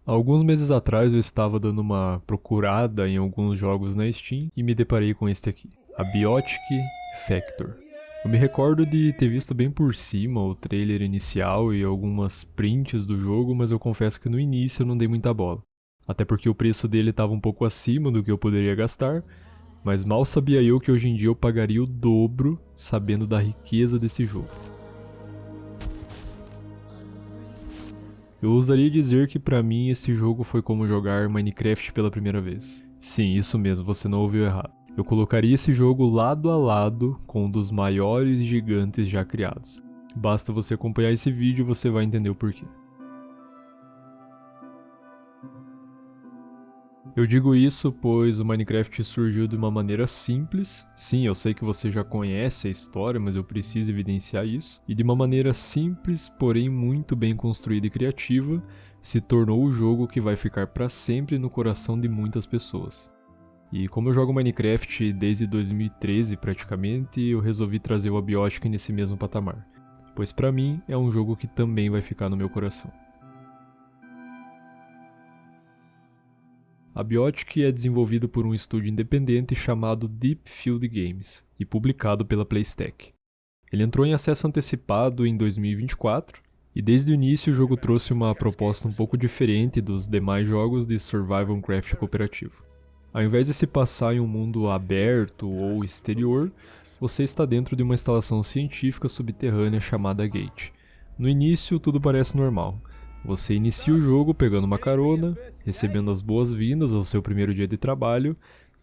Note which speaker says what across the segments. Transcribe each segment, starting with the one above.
Speaker 1: Alguns meses atrás eu estava dando uma procurada em alguns jogos na Steam e me deparei com este aqui, a Biotic Factor. Eu me recordo de ter visto bem por cima o trailer inicial e algumas prints do jogo, mas eu confesso que no início eu não dei muita bola. Até porque o preço dele estava um pouco acima do que eu poderia gastar, mas mal sabia eu que hoje em dia eu pagaria o dobro sabendo da riqueza desse jogo. Eu ousaria dizer que pra mim esse jogo foi como jogar Minecraft pela primeira vez. Sim, isso mesmo, você não ouviu errado. Eu colocaria esse jogo lado a lado com um dos maiores gigantes já criados. Basta você acompanhar esse vídeo e você vai entender o porquê. Eu digo isso pois o Minecraft surgiu de uma maneira simples. Sim, eu sei que você já conhece a história, mas eu preciso evidenciar isso. E de uma maneira simples, porém muito bem construída e criativa, se tornou o jogo que vai ficar para sempre no coração de muitas pessoas. E como eu jogo Minecraft desde 2013 praticamente, eu resolvi trazer o Abiotic nesse mesmo patamar. Pois para mim é um jogo que também vai ficar no meu coração. A Biotic é desenvolvido por um estúdio independente chamado Deep Field Games e publicado pela Playstack. Ele entrou em acesso antecipado em 2024 e desde o início o jogo trouxe uma proposta um pouco diferente dos demais jogos de Survival Craft cooperativo. Ao invés de se passar em um mundo aberto ou exterior, você está dentro de uma instalação científica subterrânea chamada Gate. No início tudo parece normal. Você inicia o jogo pegando uma carona, recebendo as boas-vindas ao seu primeiro dia de trabalho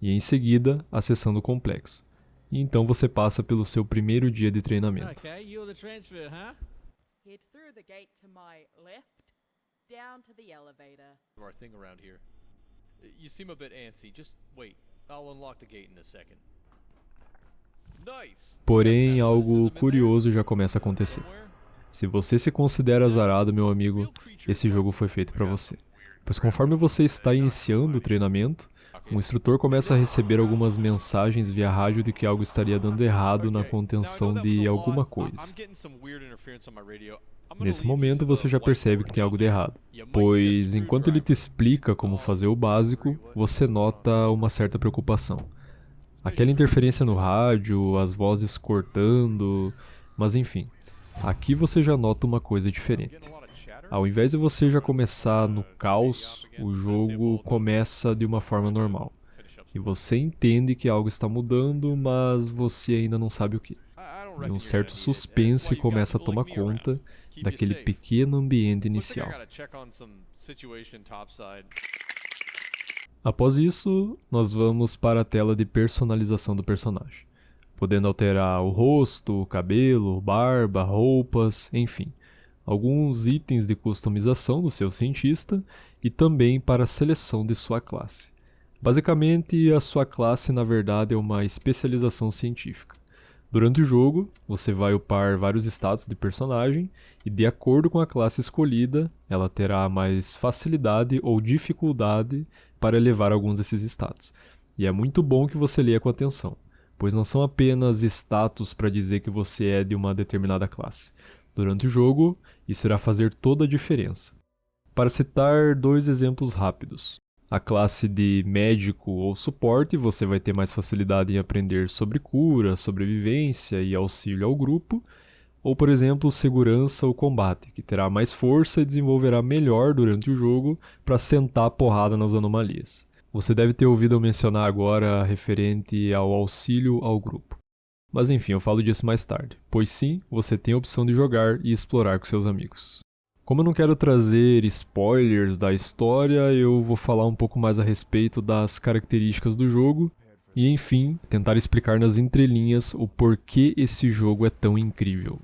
Speaker 1: e em seguida acessando o complexo. E então você passa pelo seu primeiro dia de treinamento. Porém, algo curioso já começa a acontecer. Se você se considera azarado, meu amigo, esse jogo foi feito para você. Pois conforme você está iniciando o treinamento, o instrutor começa a receber algumas mensagens via rádio de que algo estaria dando errado na contenção de alguma coisa. Nesse momento você já percebe que tem algo de errado, pois enquanto ele te explica como fazer o básico, você nota uma certa preocupação. Aquela interferência no rádio, as vozes cortando, mas enfim. Aqui você já nota uma coisa diferente. Ao invés de você já começar no caos, o jogo começa de uma forma normal. E você entende que algo está mudando, mas você ainda não sabe o que. E um certo suspense começa a tomar conta daquele pequeno ambiente inicial. Após isso, nós vamos para a tela de personalização do personagem, podendo alterar o rosto, o cabelo, barba, roupas, enfim, alguns itens de customização do seu cientista e também para a seleção de sua classe. Basicamente, a sua classe na verdade é uma especialização científica. Durante o jogo, você vai upar vários status de personagem e de acordo com a classe escolhida, ela terá mais facilidade ou dificuldade para elevar alguns desses status. E é muito bom que você leia com atenção, pois não são apenas status para dizer que você é de uma determinada classe. Durante o jogo, isso irá fazer toda a diferença. Para citar dois exemplos rápidos. A classe de médico ou suporte, você vai ter mais facilidade em aprender sobre cura, sobrevivência e auxílio ao grupo. Ou, por exemplo, segurança ou combate, que terá mais força e desenvolverá melhor durante o jogo para sentar a porrada nas anomalias. Você deve ter ouvido eu mencionar agora referente ao auxílio ao grupo. Mas enfim, eu falo disso mais tarde, pois sim, você tem a opção de jogar e explorar com seus amigos. Como eu não quero trazer spoilers da história, eu vou falar um pouco mais a respeito das características do jogo e, enfim, tentar explicar nas entrelinhas o porquê esse jogo é tão incrível.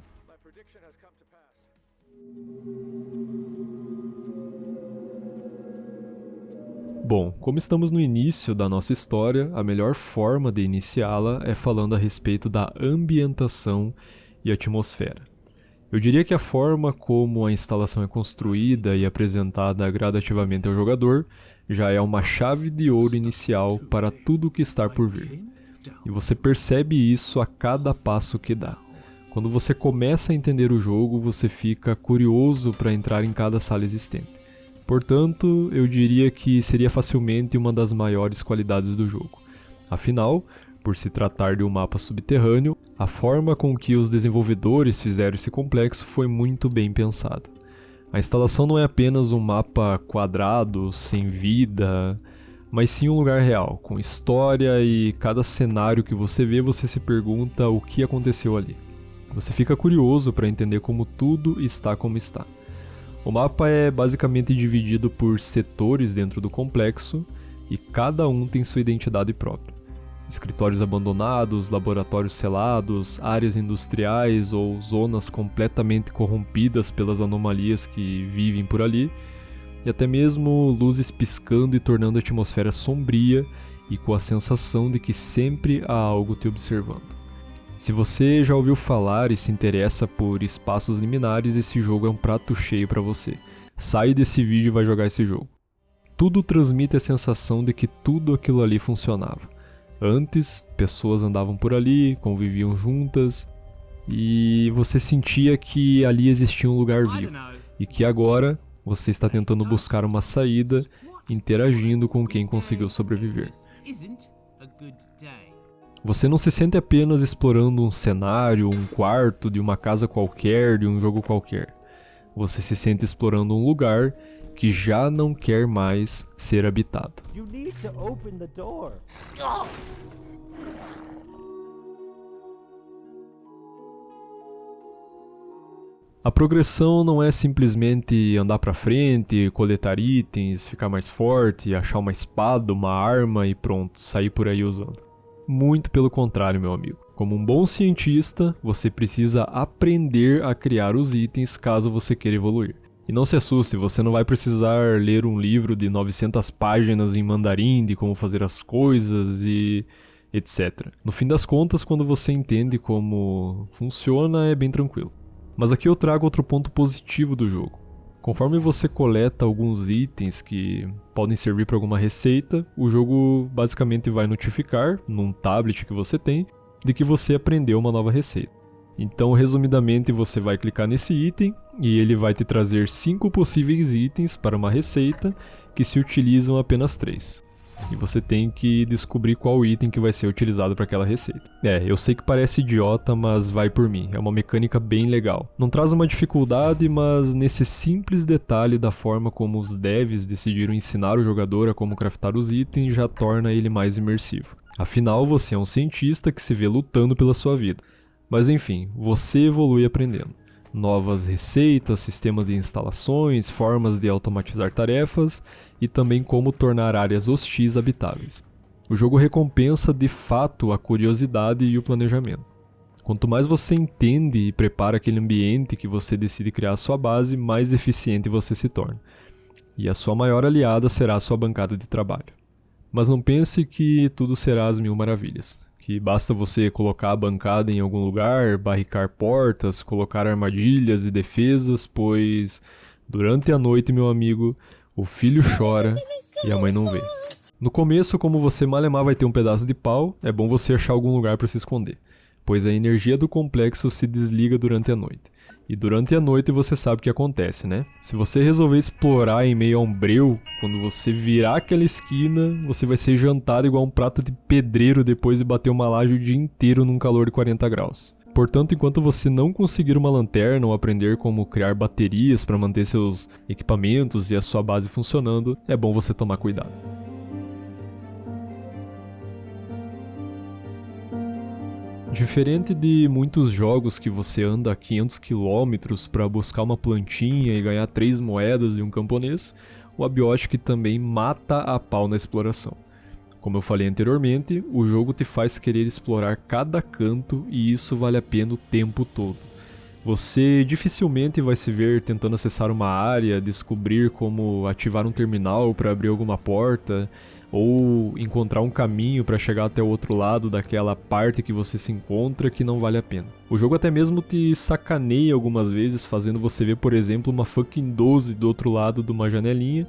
Speaker 1: Bom, como estamos no início da nossa história, a melhor forma de iniciá-la é falando a respeito da ambientação e atmosfera. Eu diria que a forma como a instalação é construída e apresentada gradativamente ao jogador já é uma chave de ouro inicial para tudo o que está por vir. E você percebe isso a cada passo que dá. Quando você começa a entender o jogo, você fica curioso para entrar em cada sala existente. Portanto, eu diria que seria facilmente uma das maiores qualidades do jogo. Afinal, por se tratar de um mapa subterrâneo, a forma com que os desenvolvedores fizeram esse complexo foi muito bem pensada. A instalação não é apenas um mapa quadrado, sem vida, mas sim um lugar real, com história, e cada cenário que você vê você se pergunta o que aconteceu ali. Você fica curioso para entender como tudo está como está. O mapa é basicamente dividido por setores dentro do complexo e cada um tem sua identidade própria. Escritórios abandonados, laboratórios selados, áreas industriais ou zonas completamente corrompidas pelas anomalias que vivem por ali, e até mesmo luzes piscando e tornando a atmosfera sombria e com a sensação de que sempre há algo te observando. Se você já ouviu falar e se interessa por espaços liminares, esse jogo é um prato cheio para você. Sai desse vídeo e vai jogar esse jogo. Tudo transmite a sensação de que tudo aquilo ali funcionava. Antes, pessoas andavam por ali, conviviam juntas, e você sentia que ali existia um lugar vivo, e que agora você está tentando buscar uma saída, interagindo com quem conseguiu sobreviver. Você não se sente apenas explorando um cenário, um quarto de uma casa qualquer, de um jogo qualquer. Você se sente explorando um lugar que já não quer mais ser habitado. A progressão não é simplesmente andar pra frente, coletar itens, ficar mais forte, achar uma espada, uma arma e pronto, sair por aí usando. Muito pelo contrário, meu amigo. Como um bom cientista, você precisa aprender a criar os itens caso você queira evoluir. E não se assuste, você não vai precisar ler um livro de 900 páginas em mandarim de como fazer as coisas e etc. No fim das contas, quando você entende como funciona, é bem tranquilo. Mas aqui eu trago outro ponto positivo do jogo. Conforme você coleta alguns itens que podem servir para alguma receita, o jogo basicamente vai notificar, num tablet que você tem, de que você aprendeu uma nova receita. Então, resumidamente, você vai clicar nesse item e ele vai te trazer 5 possíveis itens para uma receita que se utilizam apenas 3. E você tem que descobrir qual item que vai ser utilizado para aquela receita. Eu sei que parece idiota, mas vai por mim. É uma mecânica bem legal. Não traz uma dificuldade, mas nesse simples detalhe da forma como os devs decidiram ensinar o jogador a como craftar os itens já torna ele mais imersivo. Afinal, você é um cientista que se vê lutando pela sua vida. Mas enfim, você evolui aprendendo. Novas receitas, sistemas de instalações, formas de automatizar tarefas e também como tornar áreas hostis habitáveis. O jogo recompensa de fato a curiosidade e o planejamento. Quanto mais você entende e prepara aquele ambiente que você decide criar a sua base, mais eficiente você se torna. E a sua maior aliada será a sua bancada de trabalho. Mas não pense que tudo será às mil maravilhas. Que basta você colocar a bancada em algum lugar, barricar portas, colocar armadilhas e defesas, pois durante a noite, meu amigo, o filho chora e a mãe não vê. No começo, como você malemar vai ter um pedaço de pau, é bom você achar algum lugar para se esconder, pois a energia do complexo se desliga durante a noite. E durante a noite você sabe o que acontece, né? Se você resolver explorar em meio a um breu, quando você virar aquela esquina, você vai ser jantado igual um prato de pedreiro depois de bater uma laje o dia inteiro num calor de 40 graus. Portanto, enquanto você não conseguir uma lanterna ou aprender como criar baterias para manter seus equipamentos e a sua base funcionando, é bom você tomar cuidado. Diferente de muitos jogos que você anda a 500 km para buscar uma plantinha e ganhar 3 moedas e um camponês, o Abiotic também mata a pau na exploração. Como eu falei anteriormente, o jogo te faz querer explorar cada canto e isso vale a pena o tempo todo. Você dificilmente vai se ver tentando acessar uma área, descobrir como ativar um terminal para abrir alguma porta, ou encontrar um caminho para chegar até o outro lado daquela parte que você se encontra que não vale a pena. O jogo até mesmo te sacaneia algumas vezes, fazendo você ver, por exemplo, uma fucking 12 do outro lado de uma janelinha,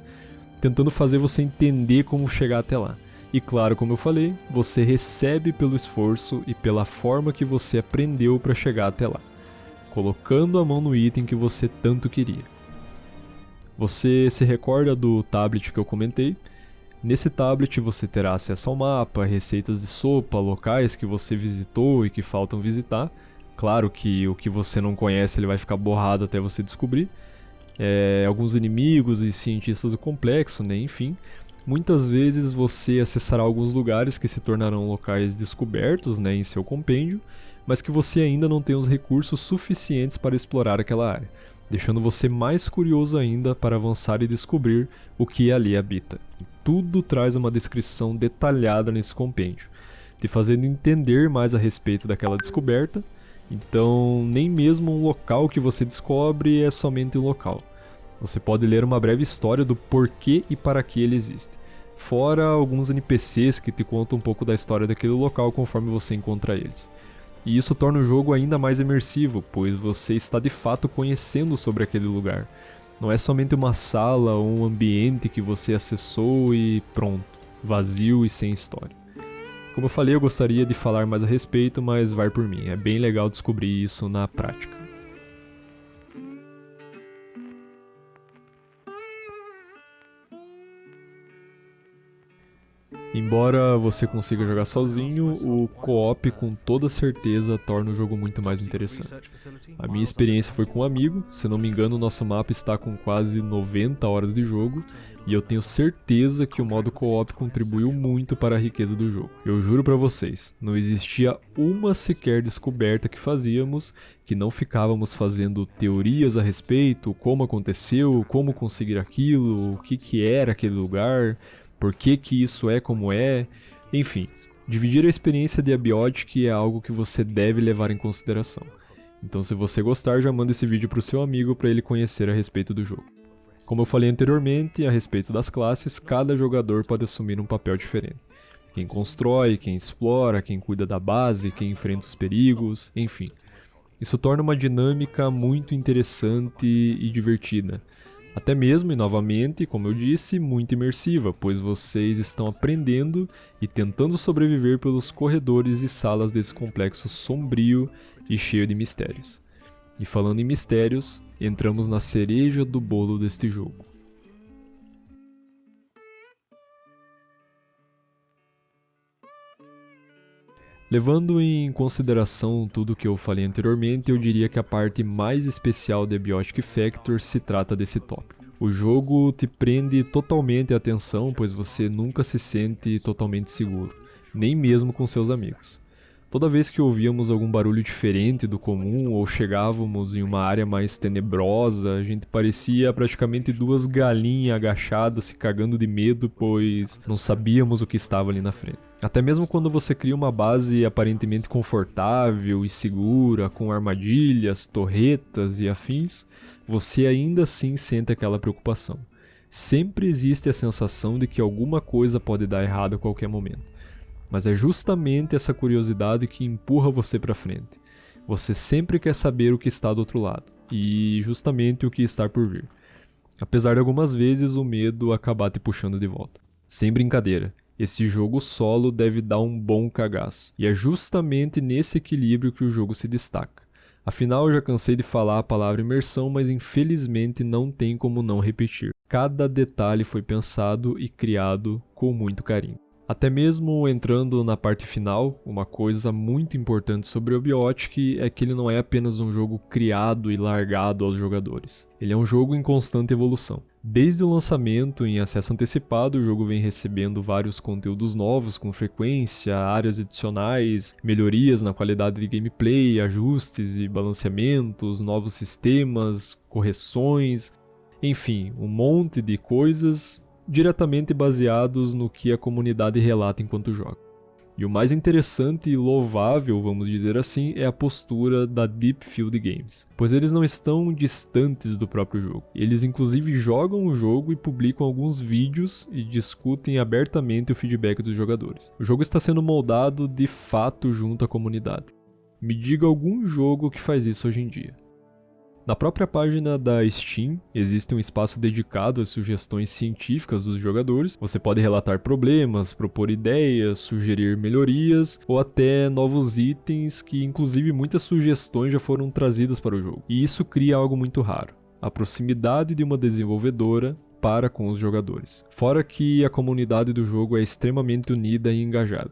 Speaker 1: tentando fazer você entender como chegar até lá. E claro, como eu falei, você recebe pelo esforço e pela forma que você aprendeu para chegar até lá, colocando a mão no item que você tanto queria. Você se recorda do tablet que eu comentei? Nesse tablet você terá acesso ao mapa, receitas de sopa, locais que você visitou e que faltam visitar. Claro que o que você não conhece ele vai ficar borrado até você descobrir. Alguns inimigos e cientistas do complexo, né? Enfim. Muitas vezes você acessará alguns lugares que se tornarão locais descobertos, né, em seu compêndio, mas que você ainda não tem os recursos suficientes para explorar aquela área, deixando você mais curioso ainda para avançar e descobrir o que ali habita. Tudo traz uma descrição detalhada nesse compêndio, te fazendo entender mais a respeito daquela descoberta. Então, nem mesmo um local que você descobre é somente um local. Você pode ler uma breve história do porquê e para que ele existe, fora alguns NPCs que te contam um pouco da história daquele local conforme você encontra eles. E isso torna o jogo ainda mais imersivo, pois você está de fato conhecendo sobre aquele lugar. Não é somente uma sala ou um ambiente que você acessou e pronto, vazio e sem história. Como eu falei, eu gostaria de falar mais a respeito, mas vai por mim, é bem legal descobrir isso na prática. Embora você consiga jogar sozinho, o co-op com toda certeza torna o jogo muito mais interessante. A minha experiência foi com um amigo, se não me engano o nosso mapa está com quase 90 horas de jogo, e eu tenho certeza que o modo co-op contribuiu muito para a riqueza do jogo. Eu juro pra vocês, não existia uma sequer descoberta que fazíamos, que não ficávamos fazendo teorias a respeito, como aconteceu, como conseguir aquilo, o que era aquele lugar, por que isso é como é, enfim, dividir a experiência de Abiotic é algo que você deve levar em consideração. Então se você gostar, já manda esse vídeo pro seu amigo para ele conhecer a respeito do jogo. Como eu falei anteriormente, a respeito das classes, cada jogador pode assumir um papel diferente. Quem constrói, quem explora, quem cuida da base, quem enfrenta os perigos, enfim. Isso torna uma dinâmica muito interessante e divertida. Até mesmo, e novamente, como eu disse, muito imersiva, pois vocês estão aprendendo e tentando sobreviver pelos corredores e salas desse complexo sombrio e cheio de mistérios. E falando em mistérios, entramos na cereja do bolo deste jogo. Levando em consideração tudo o que eu falei anteriormente, eu diria que a parte mais especial de Biotic Factor se trata desse tópico. O jogo te prende totalmente a atenção, pois você nunca se sente totalmente seguro, nem mesmo com seus amigos. Toda vez que ouvíamos algum barulho diferente do comum ou chegávamos em uma área mais tenebrosa, a gente parecia praticamente duas galinhas agachadas se cagando de medo, pois não sabíamos o que estava ali na frente. Até mesmo quando você cria uma base aparentemente confortável e segura, com armadilhas, torretas e afins, você ainda assim sente aquela preocupação. Sempre existe a sensação de que alguma coisa pode dar errado a qualquer momento. Mas é justamente essa curiosidade que empurra você para frente. Você sempre quer saber o que está do outro lado, e justamente o que está por vir. Apesar de algumas vezes o medo acabar te puxando de volta. Sem brincadeira, esse jogo solo deve dar um bom cagaço, e é justamente nesse equilíbrio que o jogo se destaca. Afinal, eu já cansei de falar a palavra imersão, mas infelizmente não tem como não repetir. Cada detalhe foi pensado e criado com muito carinho. Até mesmo entrando na parte final, uma coisa muito importante sobre o Biotic é que ele não é apenas um jogo criado e largado aos jogadores. Ele é um jogo em constante evolução. Desde o lançamento em acesso antecipado, o jogo vem recebendo vários conteúdos novos com frequência, áreas adicionais, melhorias na qualidade de gameplay, ajustes e balanceamentos, novos sistemas, correções, enfim, um monte de coisas diretamente baseados no que a comunidade relata enquanto joga. E o mais interessante e louvável, vamos dizer assim, é a postura da Deep Field Games, pois eles não estão distantes do próprio jogo. Eles inclusive jogam o jogo e publicam alguns vídeos e discutem abertamente o feedback dos jogadores. O jogo está sendo moldado de fato junto à comunidade. Me diga algum jogo que faz isso hoje em dia. Na própria página da Steam, existe um espaço dedicado às sugestões científicas dos jogadores. Você pode relatar problemas, propor ideias, sugerir melhorias ou até novos itens que inclusive muitas sugestões já foram trazidas para o jogo. E isso cria algo muito raro. a proximidade de uma desenvolvedora para com os jogadores. Fora que a comunidade do jogo é extremamente unida e engajada.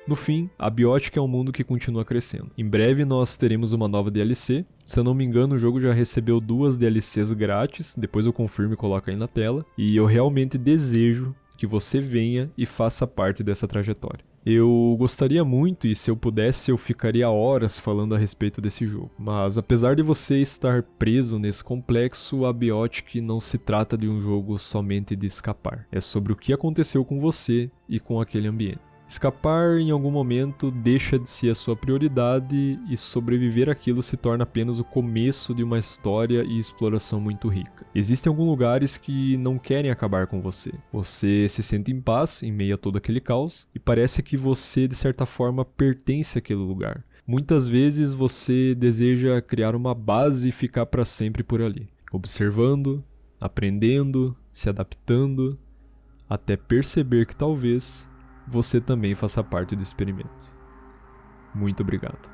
Speaker 1: No fim, a Biotic é um mundo que continua crescendo. Em breve nós teremos uma nova DLC. Se eu não me engano, o jogo já recebeu 2 DLCs grátis, depois eu confirmo e coloco aí na tela. E eu realmente desejo que você venha e faça parte dessa trajetória. Eu gostaria muito, e se eu pudesse eu ficaria horas falando a respeito desse jogo. Mas apesar de você estar preso nesse complexo, a Biotic não se trata de um jogo somente de escapar. É sobre o que aconteceu com você e com aquele ambiente. Escapar em algum momento deixa de ser a sua prioridade e sobreviver àquilo se torna apenas o começo de uma história e exploração muito rica. Existem alguns lugares que não querem acabar com você. Você se sente em paz em meio a todo aquele caos e parece que você de certa forma pertence àquele lugar. Muitas vezes você deseja criar uma base e ficar para sempre por ali, observando, aprendendo, se adaptando, até perceber que talvez você também faça parte do experimento. Muito obrigado.